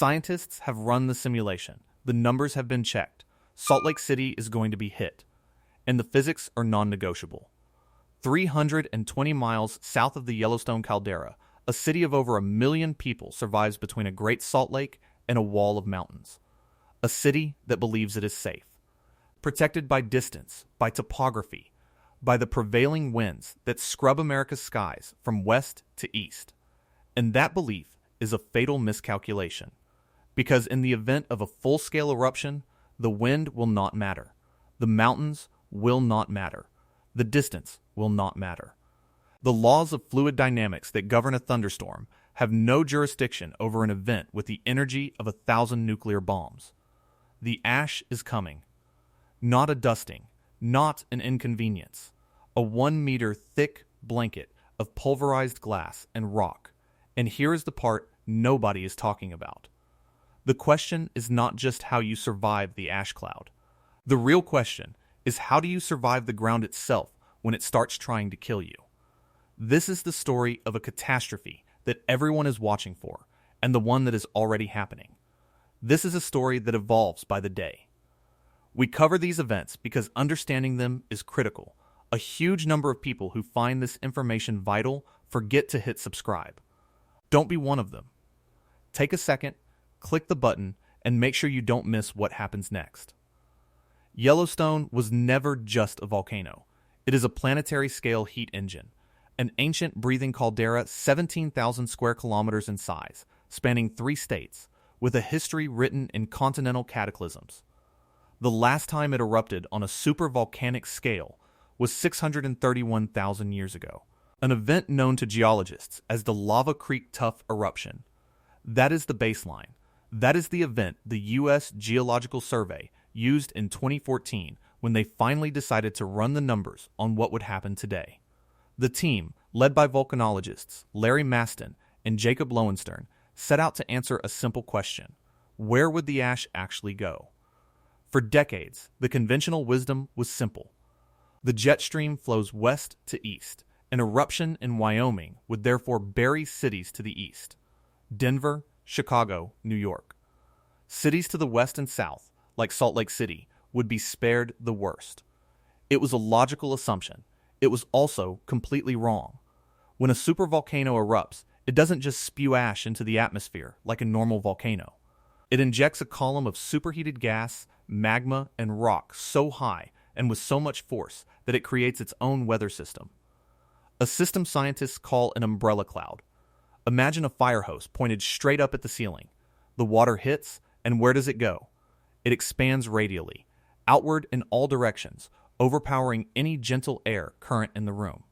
Scientists have run the simulation. The numbers have been checked. Salt Lake City is going to be hit. And the physics are non-negotiable. 320 miles south of the Yellowstone Caldera, a city of over 1 million people survives between a great salt lake and a wall of mountains. A city that believes it is safe. Protected by distance, by topography, by the prevailing winds that scrub America's skies from west to east. And that belief is a fatal miscalculation. Because in the event of a full-scale eruption, the wind will not matter. The mountains will not matter. The distance will not matter. The laws of fluid dynamics that govern a thunderstorm have no jurisdiction over an event with the energy of 1,000 nuclear bombs. The ash is coming. Not a dusting, not an inconvenience. A 1-meter thick blanket of pulverized glass and rock. And here is the part nobody is talking about. The question is not just how you survive the ash cloud. The real question is how do you survive the ground itself when it starts trying to kill you? This is the story of a catastrophe that everyone is watching for, and the one that is already happening. This is a story that evolves by the day. We cover these events because understanding them is critical. A huge number of people who find this information vital forget to hit subscribe. Don't be one of them. Take a second, click the button, and make sure you don't miss what happens next. Yellowstone was never just a volcano. It is a planetary-scale heat engine, an ancient breathing caldera 17,000 square kilometers in size, spanning 3 states, with a history written in continental cataclysms. The last time it erupted on a supervolcanic scale was 631,000 years ago, an event known to geologists as the Lava Creek Tuff eruption. That is the baseline. That is the event the U.S. Geological Survey used in 2014 when they finally decided to run the numbers on what would happen today. The team, led by volcanologists Larry Maston and Jacob Lowenstern, set out to answer a simple question: where would the ash actually go? For decades, the conventional wisdom was simple. The jet stream flows west to east. An eruption in Wyoming would therefore bury cities to the east: Denver, Chicago, New York. Cities to the west and south, like Salt Lake City, would be spared the worst. It was a logical assumption. It was also completely wrong. When a supervolcano erupts, it doesn't just spew ash into the atmosphere like a normal volcano. It injects a column of superheated gas, magma, and rock so high and with so much force that it creates its own weather system. A system scientists call an umbrella cloud. Imagine a fire hose pointed straight up at the ceiling. The water hits, and where does it go? It expands radially, outward in all directions, overpowering any gentle air current in the room.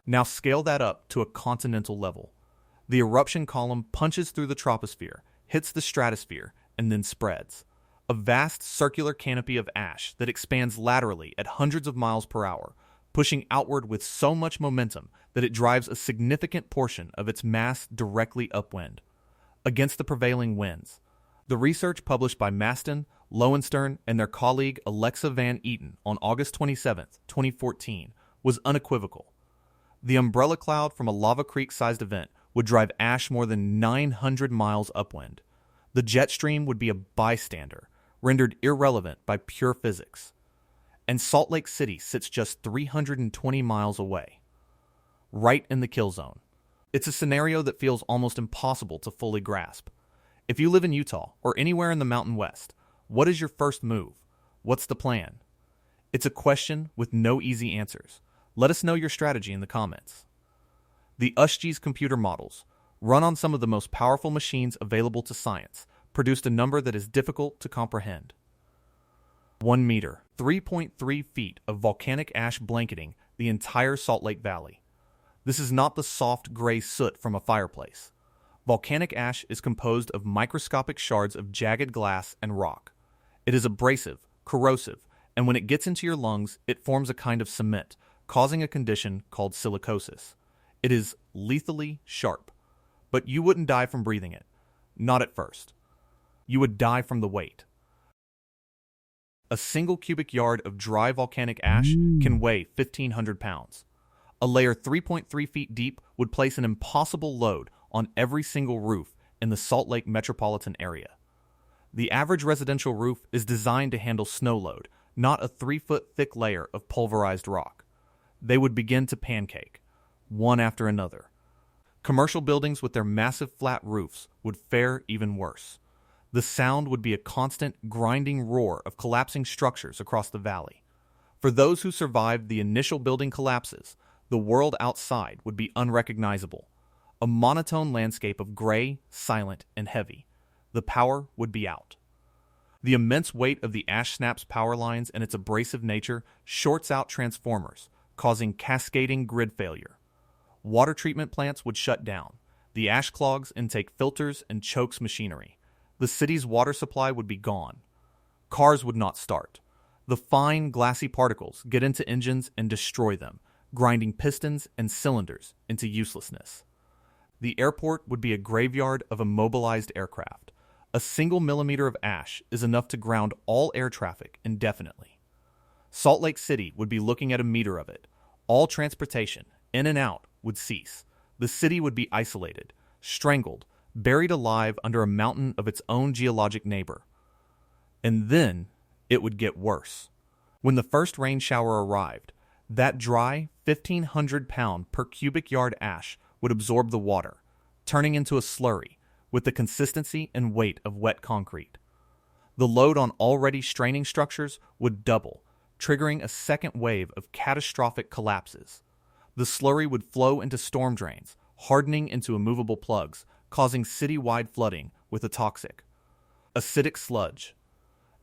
Now scale that up to a continental level. The eruption column punches through the troposphere, hits the stratosphere, and then spreads. A vast circular canopy of ash that expands laterally at hundreds of miles per hour, pushing outward with so much momentum that it drives a significant portion of its mass directly upwind, against the prevailing winds. The research published by Maston, Lowenstern, and their colleague Alexa Van Eaton on August 27, 2014, was unequivocal. The umbrella cloud from a Lava Creek-sized event would drive ash more than 900 miles upwind. The jet stream would be a bystander, rendered irrelevant by pure physics. And Salt Lake City sits just 320 miles away, right in the kill zone. It's a scenario that feels almost impossible to fully grasp. If you live in Utah or anywhere in the Mountain West, what is your first move? What's the plan? It's a question with no easy answers. Let us know your strategy in the comments. The USGS computer models, run on some of the most powerful machines available to science, produced a number that is difficult to comprehend. 1 meter, 3.3 feet of volcanic ash blanketing the entire Salt Lake Valley. This is not the soft gray soot from a fireplace. Volcanic ash is composed of microscopic shards of jagged glass and rock. It is abrasive, corrosive, and when it gets into your lungs, it forms a kind of cement, causing a condition called silicosis. It is lethally sharp, but you wouldn't die from breathing it. Not at first. You would die from the weight. A single cubic yard of dry volcanic ash can weigh 1,500 pounds. A layer 3.3 feet deep would place an impossible load on every single roof in the Salt Lake metropolitan area. The average residential roof is designed to handle snow load, not a 3-foot thick layer of pulverized rock. They would begin to pancake, one after another. Commercial buildings with their massive flat roofs would fare even worse. The sound would be a constant, grinding roar of collapsing structures across the valley. For those who survived the initial building collapses, the world outside would be unrecognizable. A monotone landscape of gray, silent, and heavy. The power would be out. The immense weight of the ash snap's power lines and its abrasive nature shorts out transformers, causing cascading grid failure. Water treatment plants would shut down. The ash clogs intake filters and chokes machinery. The city's water supply would be gone. Cars would not start. The fine, glassy particles get into engines and destroy them, grinding pistons and cylinders into uselessness. The airport would be a graveyard of immobilized aircraft. A single millimeter of ash is enough to ground all air traffic indefinitely. Salt Lake City would be looking at a meter of it. All transportation, in and out, would cease. The city would be isolated, strangled, buried alive under a mountain of its own geologic neighbor. And then it would get worse. When the first rain shower arrived, that dry, 1,500-pound per cubic yard ash would absorb the water, turning into a slurry with the consistency and weight of wet concrete. The load on already straining structures would double, triggering a second wave of catastrophic collapses. The slurry would flow into storm drains, hardening into immovable plugs, causing city-wide flooding with a toxic, acidic sludge.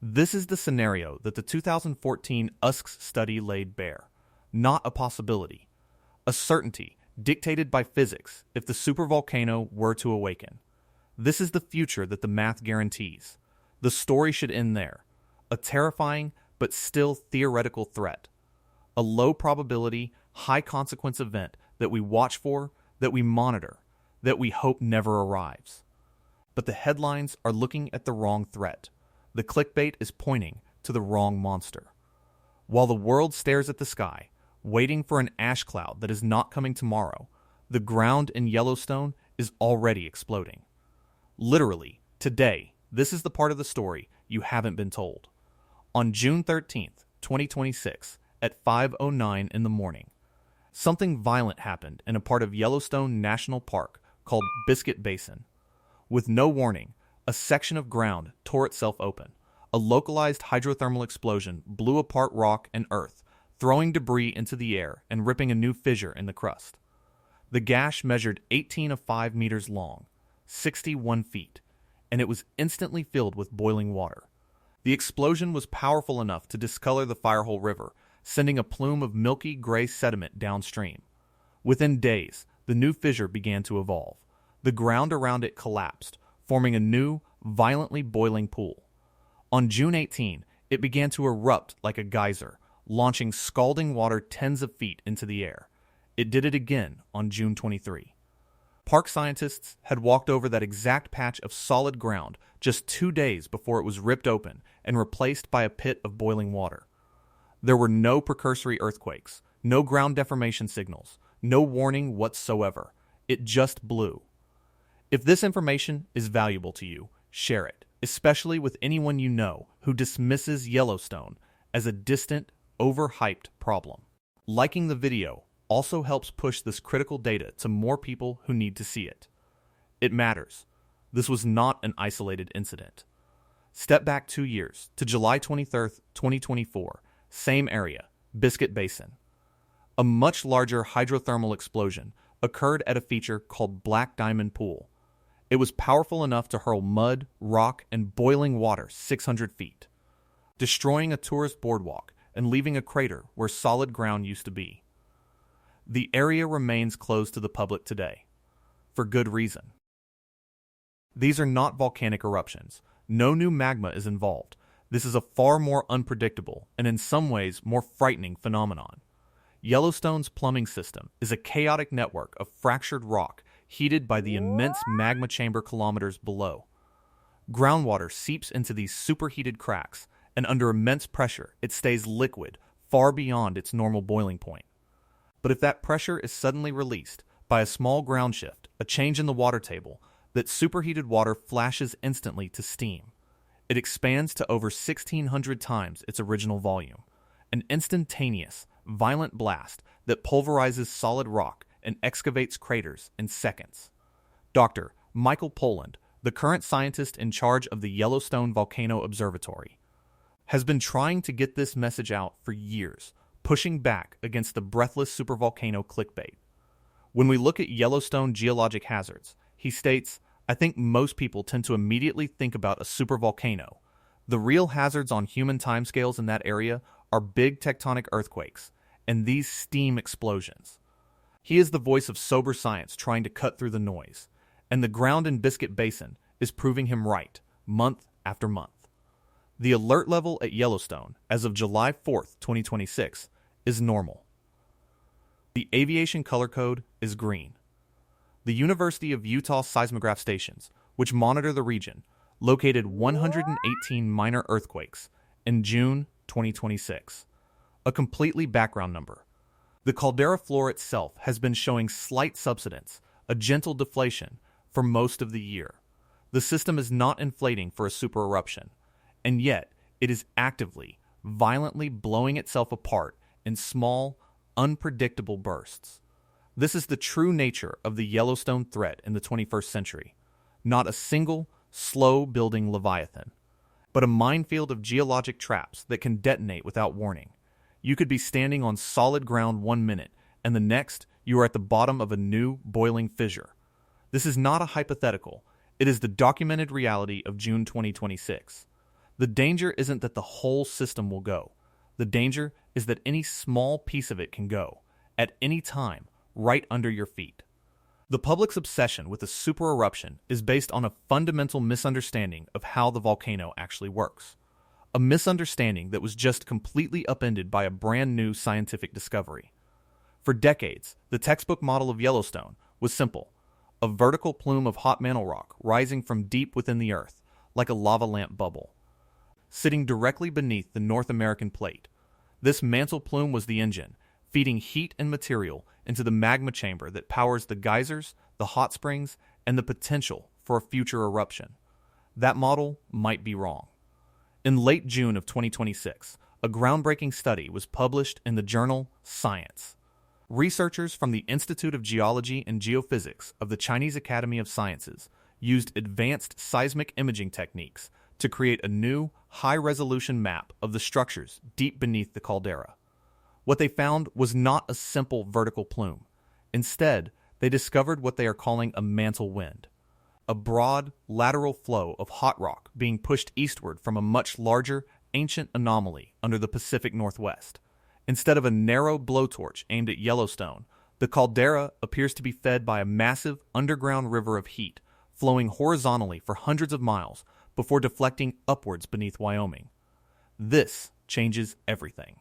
This is the scenario that the 2014 USGS study laid bare. Not a possibility. A certainty dictated by physics if the supervolcano were to awaken. This is the future that the math guarantees. The story should end there. A terrifying but still theoretical threat. A low probability, high consequence event that we watch for, that we monitor, that we hope never arrives. But the headlines are looking at the wrong threat. The clickbait is pointing to the wrong monster. While the world stares at the sky, waiting for an ash cloud that is not coming tomorrow, the ground in Yellowstone is already exploding. Literally, today, this is the part of the story you haven't been told. On June 13th, 2026, at 5:09 in the morning, something violent happened in a part of Yellowstone National Park called Biscuit Basin. With no warning, a section of ground tore itself open. A localized hydrothermal explosion blew apart rock and earth, throwing debris into the air and ripping a new fissure in the crust. The gash measured 18 of 5 meters long, 61 feet, and it was instantly filled with boiling water. The explosion was powerful enough to discolor the Firehole River, sending a plume of milky gray sediment downstream. Within days, the new fissure began to evolve. The ground around it collapsed, forming a new, violently boiling pool. On June 18, it began to erupt like a geyser, launching scalding water tens of feet into the air. It did it again on June 23. Park scientists had walked over that exact patch of solid ground just 2 days before it was ripped open and replaced by a pit of boiling water. There were no precursory earthquakes, no ground deformation signals, no warning whatsoever. It just blew. If this information is valuable to you, share it, especially with anyone you know who dismisses Yellowstone as a distant, overhyped problem. Liking the video also helps push this critical data to more people who need to see it. It matters. This was not an isolated incident. Step back 2 years to July 23rd, 2024, same area, Biscuit Basin. A much larger hydrothermal explosion occurred at a feature called Black Diamond Pool. It was powerful enough to hurl mud, rock, and boiling water 600 feet, destroying a tourist boardwalk and leaving a crater where solid ground used to be. The area remains closed to the public today, for good reason. These are not volcanic eruptions. No new magma is involved. This is a far more unpredictable and in some ways more frightening phenomenon. Yellowstone's plumbing system is a chaotic network of fractured rock heated by the immense magma chamber kilometers below. Groundwater seeps into these superheated cracks, and under immense pressure, it stays liquid far beyond its normal boiling point. But if that pressure is suddenly released by a small ground shift, a change in the water table, that superheated water flashes instantly to steam. It expands to over 1,600 times its original volume, an instantaneous, violent blast that pulverizes solid rock and excavates craters in seconds. Dr. Michael Poland, the current scientist in charge of the Yellowstone Volcano Observatory, has been trying to get this message out for years, pushing back against the breathless supervolcano clickbait. When we look at Yellowstone geologic hazards, he states, "I think most people tend to immediately think about a supervolcano. The real hazards on human timescales in that area are big tectonic earthquakes and these steam explosions." He is the voice of sober science trying to cut through the noise, and the ground in Biscuit Basin is proving him right, month after month. The alert level at Yellowstone, as of July 4th, 2026, is normal. The aviation color code is green. The University of Utah seismograph stations, which monitor the region, located 118 minor earthquakes in June 2026, a completely background number. The caldera floor itself has been showing slight subsidence, a gentle deflation, for most of the year. The system is not inflating for a supereruption, and yet it is actively, violently blowing itself apart in small, unpredictable bursts. This is the true nature of the Yellowstone threat in the 21st century. Not a single, slow-building leviathan, but a minefield of geologic traps that can detonate without warning. You could be standing on solid ground 1 minute, and the next, you are at the bottom of a new, boiling fissure. This is not a hypothetical. It is the documented reality of June 2026. The danger isn't that the whole system will go. The danger is that any small piece of it can go, at any time, right under your feet. The public's obsession with a supereruption is based on a fundamental misunderstanding of how the volcano actually works. A misunderstanding that was just completely upended by a brand new scientific discovery. For decades, the textbook model of Yellowstone was simple: a vertical plume of hot mantle rock rising from deep within the earth, like a lava lamp bubble, sitting directly beneath the North American plate. This mantle plume was the engine, feeding heat and material into the magma chamber that powers the geysers, the hot springs, and the potential for a future eruption. That model might be wrong. In late June of 2026, a groundbreaking study was published in the journal Science. Researchers from the Institute of Geology and Geophysics of the Chinese Academy of Sciences used advanced seismic imaging techniques to create a new, high-resolution map of the structures deep beneath the caldera. What they found was not a simple vertical plume. Instead, they discovered what they are calling a mantle wind, a broad, lateral flow of hot rock being pushed eastward from a much larger, ancient anomaly under the Pacific Northwest. Instead of a narrow blowtorch aimed at Yellowstone, the caldera appears to be fed by a massive underground river of heat, flowing horizontally for hundreds of miles before deflecting upwards beneath Wyoming. This changes everything.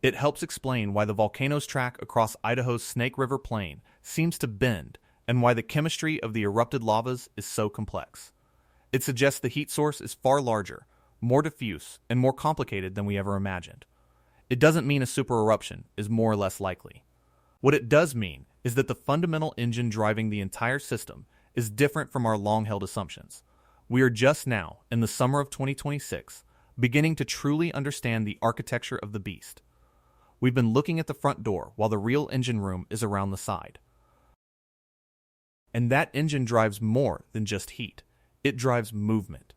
It helps explain why the volcano's track across Idaho's Snake River Plain seems to bend and why the chemistry of the erupted lavas is so complex. It suggests the heat source is far larger, more diffuse, and more complicated than we ever imagined. It doesn't mean a supereruption is more or less likely. What it does mean is that the fundamental engine driving the entire system is different from our long-held assumptions. We are just now, in the summer of 2026, beginning to truly understand the architecture of the beast. We've been looking at the front door while the real engine room is around the side. And that engine drives more than just heat. It drives movement.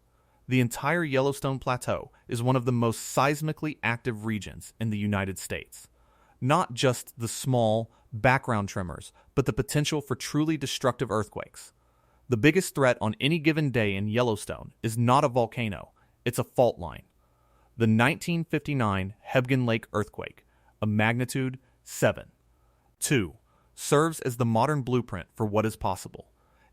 The entire Yellowstone Plateau is one of the most seismically active regions in the United States. Not just the small, background tremors, but the potential for truly destructive earthquakes. The biggest threat on any given day in Yellowstone is not a volcano, it's a fault line. The 1959 Hebgen Lake earthquake, a magnitude 7.2, serves as the modern blueprint for what is possible.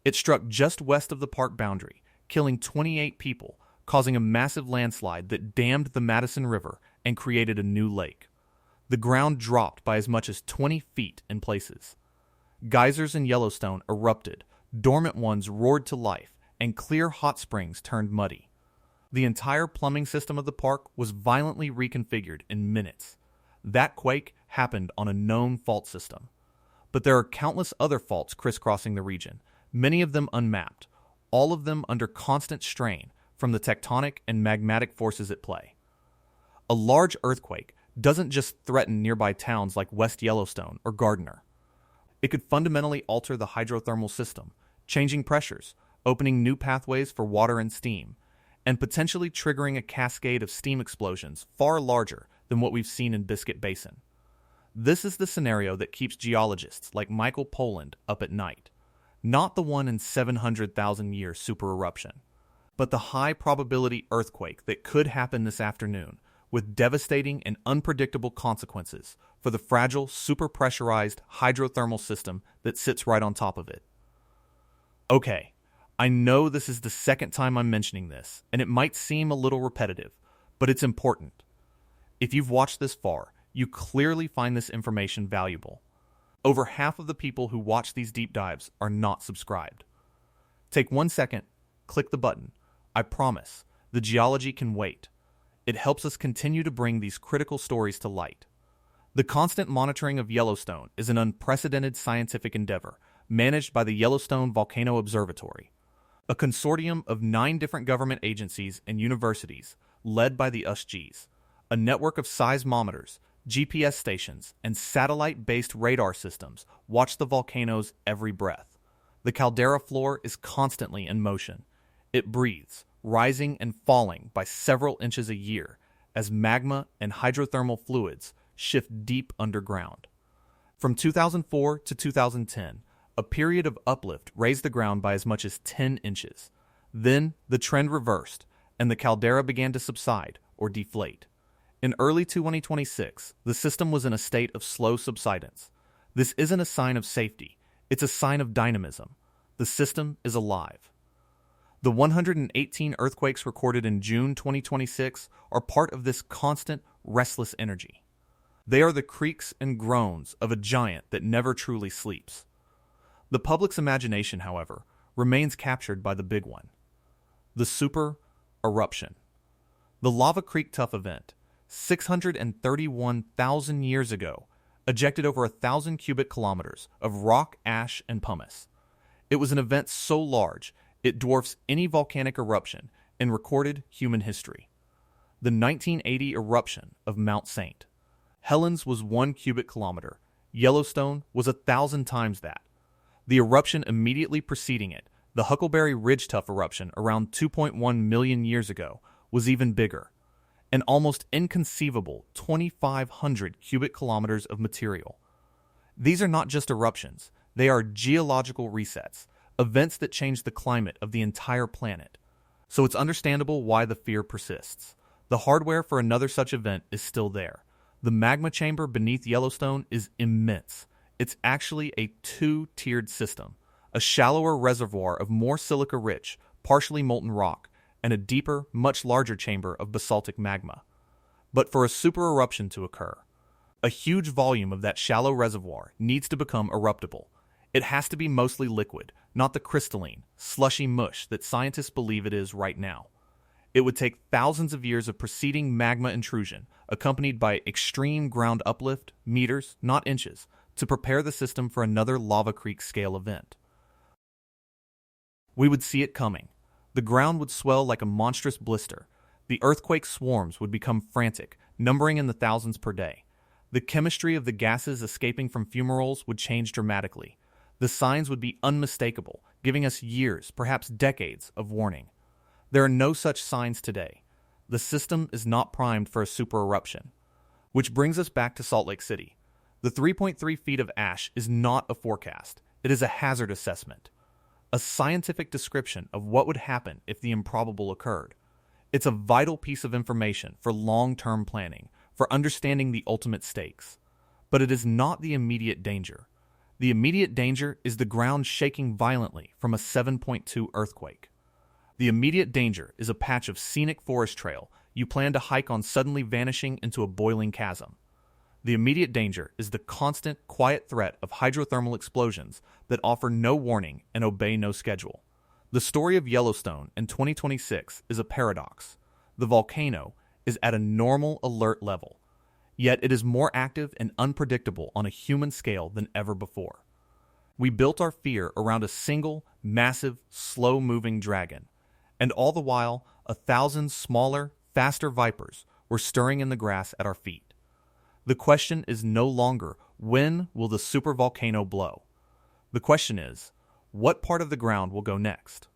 It struck just west of the park boundary, killing 28 people, causing a massive landslide that dammed the Madison River and created a new lake. The ground dropped by as much as 20 feet in places. Geysers in Yellowstone erupted, dormant ones roared to life, and clear hot springs turned muddy. The entire plumbing system of the park was violently reconfigured in minutes. That quake happened on a known fault system. But there are countless other faults crisscrossing the region, many of them unmapped, all of them under constant strain from the tectonic and magmatic forces at play. A large earthquake doesn't just threaten nearby towns like West Yellowstone or Gardner. It could fundamentally alter the hydrothermal system, changing pressures, opening new pathways for water and steam, and potentially triggering a cascade of steam explosions far larger than what we've seen in Biscuit Basin. This is the scenario that keeps geologists like Michael Pollan up at night. Not the one in 700,000 year supereruption, but the high probability earthquake that could happen this afternoon with devastating and unpredictable consequences for the fragile, superpressurized hydrothermal system that sits right on top of it. Okay, I know this is the second time I'm mentioning this, and it might seem a little repetitive, but it's important. If you've watched this far, you clearly find this information valuable. Over half of the people who watch these deep dives are not subscribed. Take 1 second, click the button. I promise, the geology can wait. It helps us continue to bring these critical stories to light. The constant monitoring of Yellowstone is an unprecedented scientific endeavor managed by the Yellowstone Volcano Observatory, a consortium of 9 different government agencies and universities led by the USGS, a network of seismometers, GPS stations, and satellite-based radar systems watch the volcano's every breath. The caldera floor is constantly in motion. It breathes, rising and falling by several inches a year as magma and hydrothermal fluids shift deep underground. From 2004 to 2010, a period of uplift raised the ground by as much as 10 inches. Then the trend reversed, and the caldera began to subside or deflate. In early 2026, the system was in a state of slow subsidence. This isn't a sign of safety, it's a sign of dynamism. The system is alive. The 118 earthquakes recorded in June 2026 are part of this constant, restless energy. They are the creaks and groans of a giant that never truly sleeps. The public's imagination, however, remains captured by the big one, the supereruption. The Lava Creek Tuff event, 631,000 years ago, ejected over 1,000 cubic kilometers of rock, ash, and pumice. It was an event so large it dwarfs any volcanic eruption in recorded human history. The 1980 eruption of Mount St. Helens was 1 cubic kilometer. Yellowstone was 1,000 times that. The eruption immediately preceding it, the Huckleberry Ridge Tuff eruption around 2.1 million years ago, was even bigger. An almost inconceivable 2,500 cubic kilometers of material. These are not just eruptions, they are geological resets, events that change the climate of the entire planet. So it's understandable why the fear persists. The hardware for another such event is still there. The magma chamber beneath Yellowstone is immense. It's actually a 2-tiered system, a shallower reservoir of more silica-rich, partially molten rock, and a deeper, much larger chamber of basaltic magma. But for a supereruption to occur, a huge volume of that shallow reservoir needs to become eruptible. It has to be mostly liquid, not the crystalline, slushy mush that scientists believe it is right now. It would take thousands of years of preceding magma intrusion, accompanied by extreme ground uplift, meters, not inches, to prepare the system for another Lava Creek scale event. We would see it coming. The ground would swell like a monstrous blister. The earthquake swarms would become frantic, numbering in the thousands per day. The chemistry of the gases escaping from fumaroles would change dramatically. The signs would be unmistakable, giving us years, perhaps decades, of warning. There are no such signs today. The system is not primed for a supereruption. Which brings us back to Salt Lake City. The 3.3 feet of ash is not a forecast. It is a hazard assessment. A scientific description of what would happen if the improbable occurred. It's a vital piece of information for long-term planning, for understanding the ultimate stakes. But it is not the immediate danger. The immediate danger is the ground shaking violently from a 7.2 earthquake. The immediate danger is a patch of scenic forest trail you plan to hike on suddenly vanishing into a boiling chasm. The immediate danger is the constant, quiet threat of hydrothermal explosions that offer no warning and obey no schedule. The story of Yellowstone in 2026 is a paradox. The volcano is at a normal alert level, yet it is more active and unpredictable on a human scale than ever before. We built our fear around a single, massive, slow-moving dragon. And all the while, 1,000 smaller, faster vipers were stirring in the grass at our feet. The question is no longer, when will the supervolcano blow? The question is, what part of the ground will go next?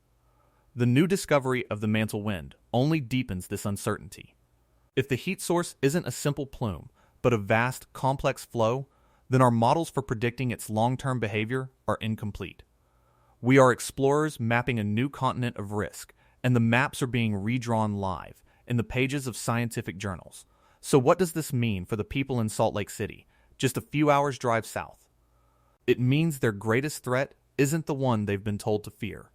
The new discovery of the mantle wind only deepens this uncertainty. If the heat source isn't a simple plume, but a vast, complex flow, then our models for predicting its long-term behavior are incomplete. We are explorers mapping a new continent of risk, and the maps are being redrawn live in the pages of scientific journals. So what does this mean for the people in Salt Lake City, just a few hours' drive south? It means their greatest threat isn't the one they've been told to fear.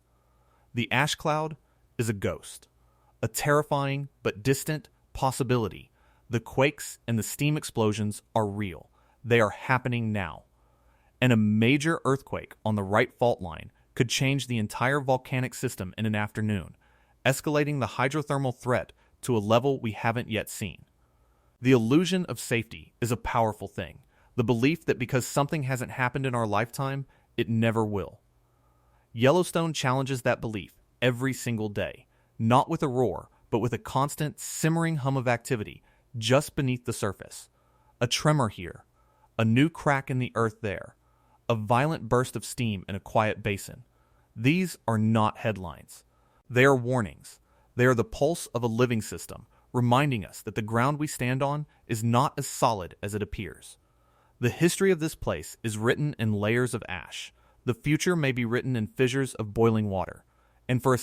The ash cloud is a ghost, a terrifying but distant possibility. The quakes and the steam explosions are real. They are happening now. And a major earthquake on the right fault line could change the entire volcanic system in an afternoon, escalating the hydrothermal threat to a level we haven't yet seen. The illusion of safety is a powerful thing, the belief that because something hasn't happened in our lifetime, it never will. Yellowstone challenges that belief every single day, not with a roar, but with a constant, simmering hum of activity just beneath the surface. A tremor here, a new crack in the earth there, a violent burst of steam in a quiet basin. These are not headlines. They are warnings. They are the pulse of a living system, reminding us that the ground we stand on is not as solid as it appears. The history of this place is written in layers of ash. The future may be written in fissures of boiling water. And for a